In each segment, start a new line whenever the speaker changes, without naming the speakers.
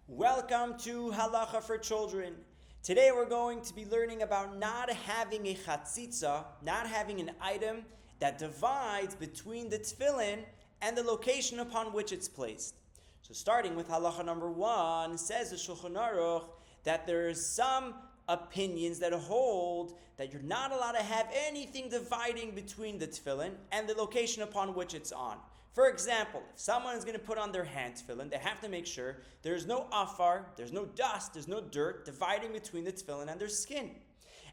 Welcome to Halacha for Children. Today we're going to be learning about not having a chatzitza, not having an item that divides between the tefillin and the location upon which it's placed. So starting with Halacha number 1, says the Shulchan Aruch that there's some opinions that hold that you're not allowed to have anything dividing between the tefillin and the location upon which it's on. For example, if someone is going to put on their hand tefillin, they have to make sure there's no afar, there's no dust, there's no dirt dividing between the tefillin and their skin.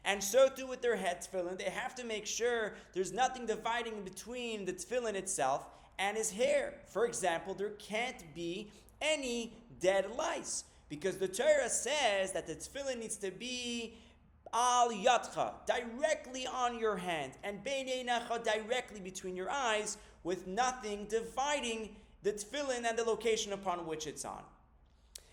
And so too with their head tefillin, they have to make sure there's nothing dividing between the tefillin itself and his hair. For example, there can't be any dead lice, because the Torah says that the tefillin needs to be al yadcha, directly on your hand, and bein einecha, directly between your eyes, with nothing dividing the tefillin and the location upon which it's on.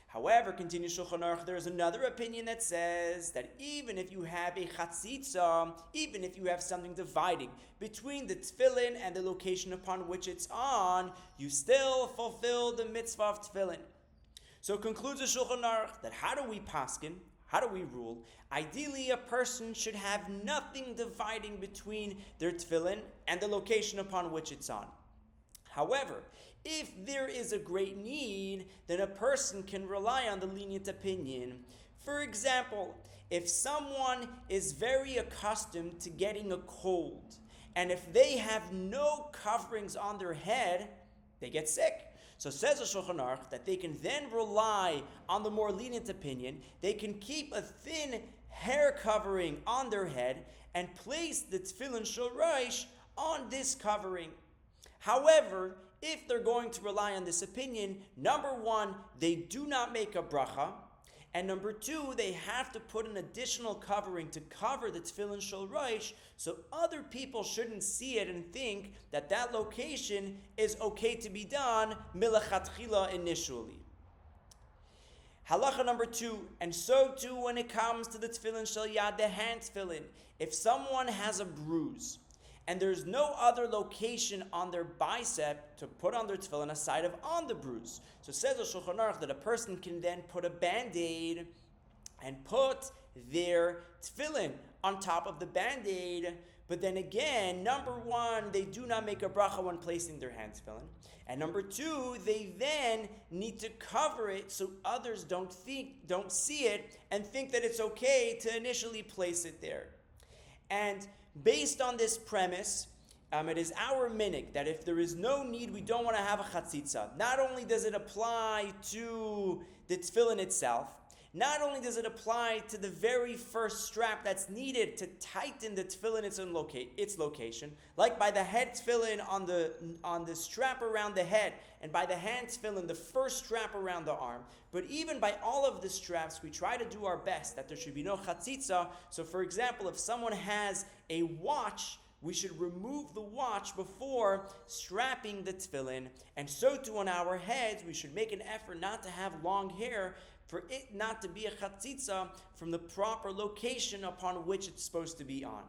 However, continues Shulchan Aruch, there is another opinion that says that even if you have a chatzitza, even if you have something dividing between the tefillin and the location upon which it's on, you still fulfill the mitzvah of tefillin. So concludes the Shulchan Aruch that how do we paskin? How do we rule? Ideally, a person should have nothing dividing between their tefillin and the location upon which it's on. However, if there is a great need, then a person can rely on the lenient opinion. For example, if someone is very accustomed to getting a cold, and if they have no coverings on their head, they get sick. So says the Shulchan Aruch that they can then rely on the more lenient opinion. They can keep a thin hair covering on their head and place the tefillin shel rosh on this covering. However, if they're going to rely on this opinion, number 1, they do not make a bracha, and number 2, they have to put an additional covering to cover the tefillin shel rosh, so other people shouldn't see it and think that that location is okay to be done milachatchila initially. Halacha number 2, and so too when it comes to the tefillin shel yad, the hand tefillin. If someone has a bruise, and there's no other location on their bicep to put on their tefillin aside of on the bruise. So says the Shulchan Aruch that a person can then put a Bandaid and put their tefillin on top of the Bandaid. But then again, number 1, they do not make a bracha when placing their hand tefillin. And number 2, they then need to cover it so others don't see it and think that it's okay to initially place it there. And based on this premise, it is our minhag that if there is no need, we don't want to have a chatzitza. Not only does it apply to the tefillin itself, not only does it apply to the very first strap that's needed to tighten the tefillin its location, like by the head tefillin on the strap around the head, and by the hand tefillin, the first strap around the arm. But even by all of the straps, we try to do our best that there should be no chatzitza. So for example, if someone has a watch, we should remove the watch before strapping the tefillin. And so too on our heads, we should make an effort not to have long hair for it not to be a chatzitza from the proper location upon which it's supposed to be on.